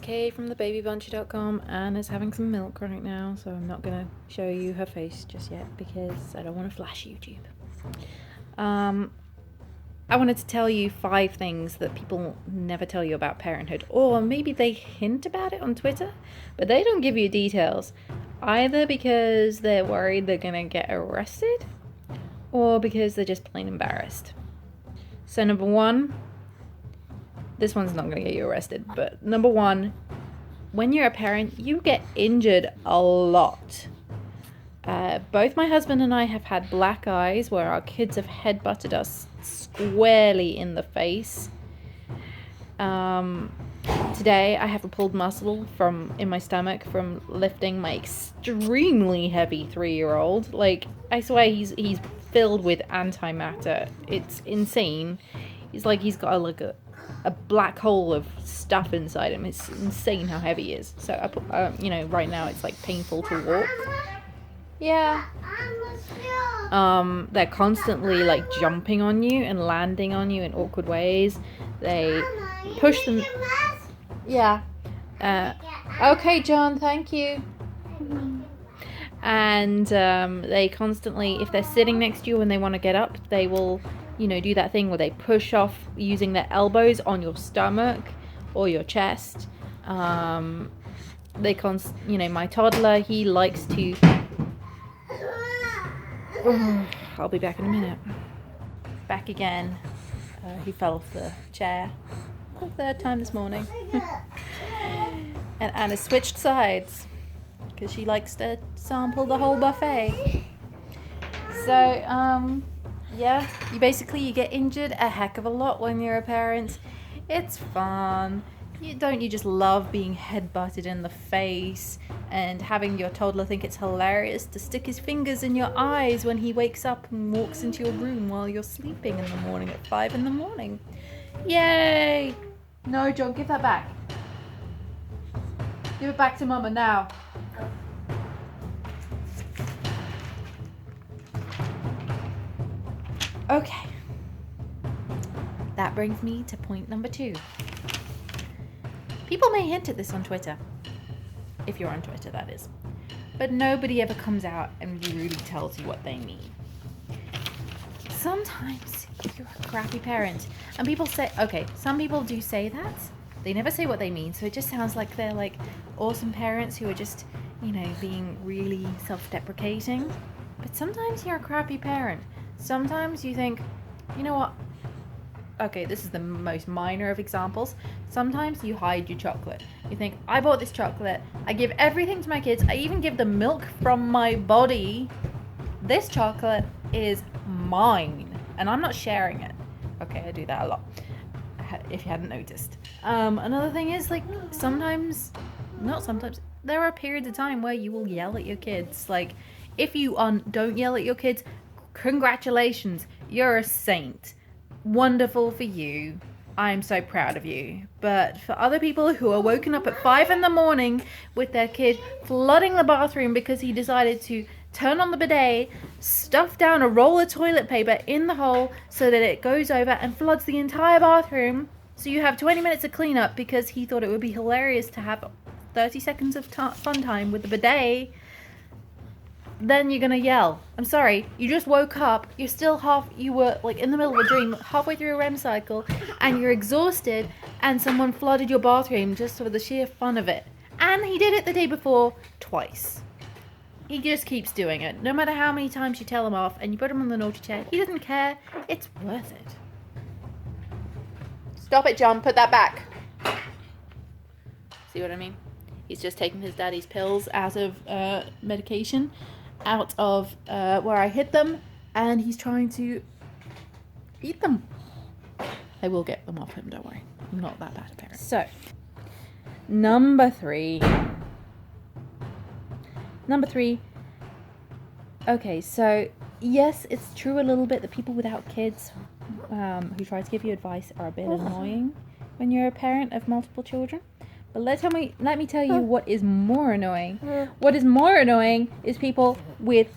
Kay from thebabybuncher.com. Anna's having some milk right now, so I'm not going to show you her face just yet because I don't want to flash YouTube. I wanted to tell you 5 things that people never tell you about parenthood, or maybe they hint about it on Twitter, but they don't give you details, either because they're worried they're going to get arrested, or because they're just plain embarrassed. So number 1, this one's not going to get you arrested, but number 1, when you're a parent, you get injured a lot. Both my husband and I have had black eyes where our kids have headbutted us squarely in the face. Today I have a pulled muscle in my stomach from lifting my extremely heavy 3-year-old. Like, I swear he's filled with antimatter. It's insane. He's got a black hole of stuff inside him. It's insane how heavy he is. So I put, right now it's like painful to walk. Yeah. They're constantly like jumping on you and landing on you in awkward ways. They push them. Yeah. Okay, John, thank you. And they constantly, if they're sitting next to you and they want to get up, they will, do that thing where they push off using their elbows on your stomach or your chest. My toddler, he likes to... I'll be back in a minute. Back again. He fell off the chair for the 3rd time this morning. And Anna switched sides because she likes to sample the whole buffet. So, you get injured a heck of a lot when you're a parent. It's fun. Don't you just love being headbutted in the face and having your toddler think it's hilarious to stick his fingers in your eyes when he wakes up and walks into your room while you're sleeping in the morning at 5 a.m? Yay! No, John, give that back. Give it back to Mama now. Okay. That brings me to point number 2. People may hint at this on Twitter, if you're on Twitter, that is, but nobody ever comes out and really tells you what they mean. Sometimes you're a crappy parent, and people say, okay, some people do say that. They never say what they mean, so it just sounds like they're like awesome parents who are just, being really self-deprecating. But sometimes you're a crappy parent. Sometimes you think, you know what? Okay, this is the most minor of examples. Sometimes you hide your chocolate. You think, I bought this chocolate. I give everything to my kids. I even give them milk from my body. This chocolate is mine, and I'm not sharing it. Okay, I do that a lot, if you hadn't noticed. Another thing is, there are periods of time where you will yell at your kids. Like, if you don't yell at your kids, congratulations, you're a saint. Wonderful for you. I'm so proud of you. But for other people who are woken up at 5 a.m. with their kid flooding the bathroom because he decided to turn on the bidet, stuff down a roll of toilet paper in the hole so that it goes over and floods the entire bathroom, so you have 20 minutes of cleanup because he thought it would be hilarious to have 30 seconds of fun time with the bidet, then you're gonna yell. I'm sorry, you just woke up, you were like in the middle of a dream, halfway through a REM cycle, and you're exhausted, and someone flooded your bathroom just for the sheer fun of it. And he did it the day before twice. He just keeps doing it. No matter how many times you tell him off and you put him on the naughty chair, he doesn't care. It's worth it. Stop it, John, put that back. See what I mean? He's just taking his daddy's pills out of medication, out of where I hid them, and he's trying to eat them. I will get them off him, don't worry. I'm not that bad a parent. So, number 3. Okay, so yes, it's true a little bit that people without kids who try to give you advice are a bit annoying when you're a parent of multiple children. But let me tell you what is more annoying. What is more annoying is people with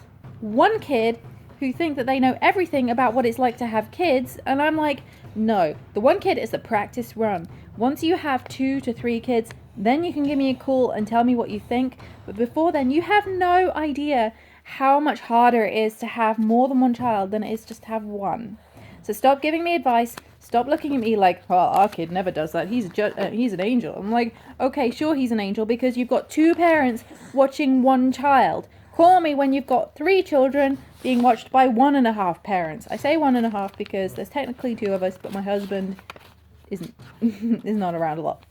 one kid who think that they know everything about what it's like to have kids. And I'm like, no, the one kid is a practice run. Once you have 2 to 3 kids, then you can give me a call and tell me what you think. But before then, you have no idea how much harder it is to have more than one child than it is just to have one. So stop giving me advice. Stop looking at me like, well, our kid never does that. He's an angel. I'm like, okay, sure, he's an angel because you've got 2 parents watching one child. Call me when you've got 3 children being watched by 1.5 parents. I say 1.5 because there's technically 2 of us, but my husband is not around a lot.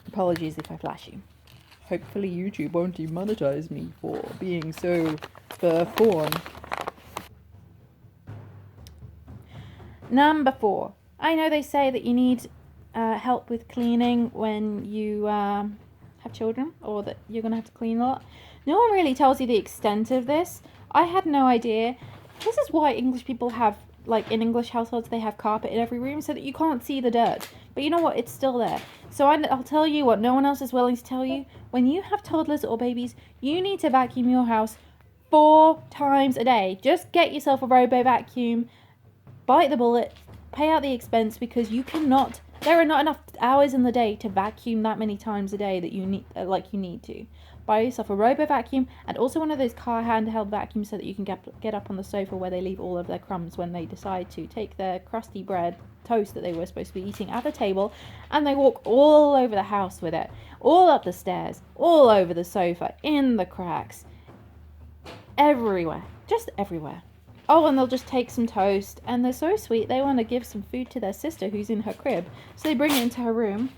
Apologies if I flash you. Hopefully YouTube won't demonetize me for being so fawn. Number 4. I know they say that you need help with cleaning when you have children, or that you're going to have to clean a lot. No one really tells you the extent of this. I had no idea. This is why English people have, like in English households, they have carpet in every room so that you can't see the dirt. But you know what? It's still there. So I'll tell you what no one else is willing to tell you. When you have toddlers or babies, you need to vacuum your house 4 times a day. Just get yourself a robo vacuum, bite the bullet, pay out the expense, because you cannot. There are not enough hours in the day to vacuum that many times a day that you need to. Buy yourself a robo vacuum and also one of those car handheld vacuums so that you can get up on the sofa where they leave all of their crumbs when they decide to take their crusty bread toast that they were supposed to be eating at the table, and they walk all over the house with it, all up the stairs, all over the sofa, in the cracks, everywhere, just everywhere. Oh, and they'll just take some toast, and they're so sweet, they want to give some food to their sister who's in her crib, so they bring it into her room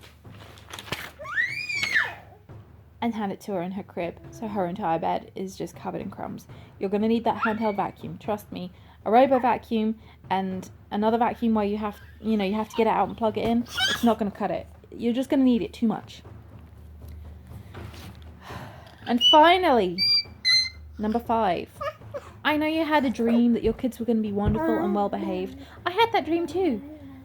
and hand it to her in her crib, so her entire bed is just covered in crumbs. You're going to need that handheld vacuum, trust me. A robo vacuum and another vacuum where you have to get it out and plug it in, it's not going to cut it. You're just going to need it too much. And finally, number 5. I know you had a dream that your kids were going to be wonderful and well behaved. I had that dream too.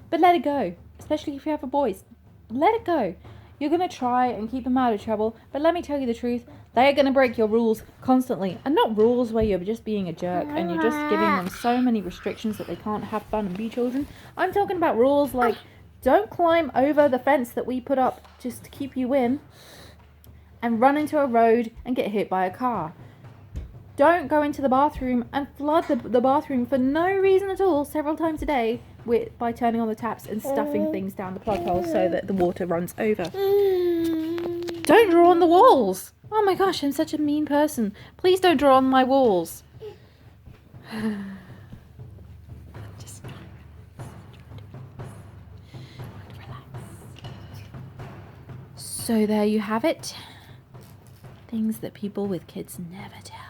But let it go. Especially if you have a boys. Let it go. You're going to try and keep them out of trouble. But let me tell you the truth. They are going to break your rules constantly. And not rules where you're just being a jerk and you're just giving them so many restrictions that they can't have fun and be children. I'm talking about rules like don't climb over the fence that we put up just to keep you in and run into a road and get hit by a car. Don't go into the bathroom and flood the bathroom for no reason at all several times a day by turning on the taps and stuffing things down the plug hole so that the water runs over. Don't draw on the walls. Oh my gosh, I'm such a mean person. Please don't draw on my walls. Just relax. So there you have it. Things that people with kids never tell.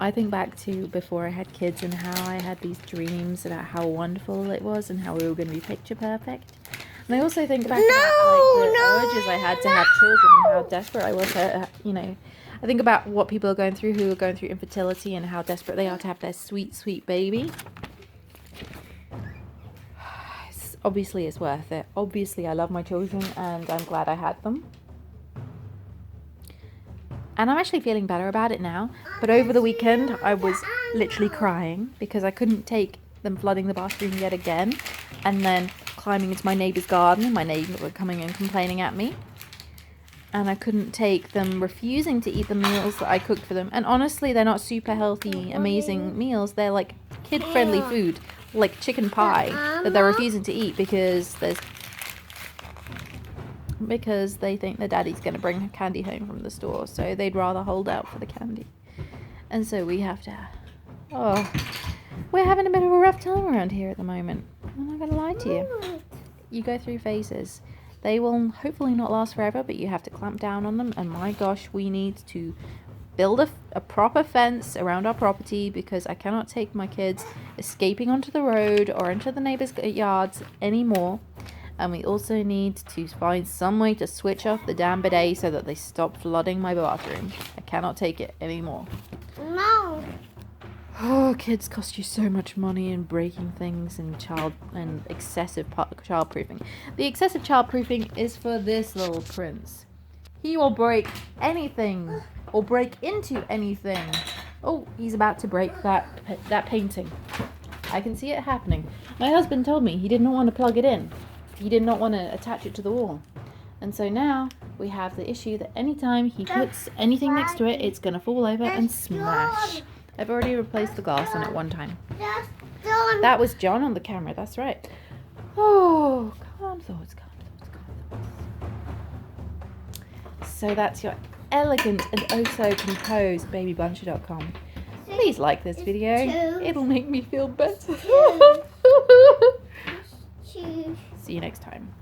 I think back to before I had kids and how I had these dreams about how wonderful it was and how we were going to be picture perfect. And I also think back about the urges I had to have children and how desperate I was. I think about what people are going through who are going through infertility and how desperate they are to have their sweet, sweet baby. Obviously, it's worth it. Obviously, I love my children and I'm glad I had them. And I'm actually feeling better about it now. But over the weekend, I was literally crying because I couldn't take them flooding the bathroom yet again. And then climbing into my neighbour's garden and my neighbour were coming and complaining at me. And I couldn't take them refusing to eat the meals that I cooked for them. And honestly, they're not super healthy, amazing meals. They're like kid-friendly food, like chicken pie, that they're refusing to eat because they think their daddy's going to bring candy home from the store, so they'd rather hold out for the candy. And so we have to... we're having a bit of a rough time around here at the moment. I'm not going to lie to you. You go through phases. They will hopefully not last forever, but you have to clamp down on them. And my gosh, we need to build a proper fence around our property because I cannot take my kids escaping onto the road or into the neighbours' yards anymore. And we also need to find some way to switch off the damn bidet so that they stop flooding my bathroom. I cannot take it anymore. No. Oh, kids cost you so much money and breaking things and excessive childproofing. The excessive childproofing is for this little prince. He will break anything or break into anything. Oh, he's about to break that painting. I can see it happening. My husband told me he did not want to plug it in. He did not want to attach it to the wall. And so now we have the issue that anytime he puts anything next to it, it's going to fall over and smash. I've already replaced the glass on it one time. That was John on the camera, that's right. Oh, calm thoughts. So that's your elegant and oh so composed babybuncher.com. Please like this video. It'll make me feel better. See you next time.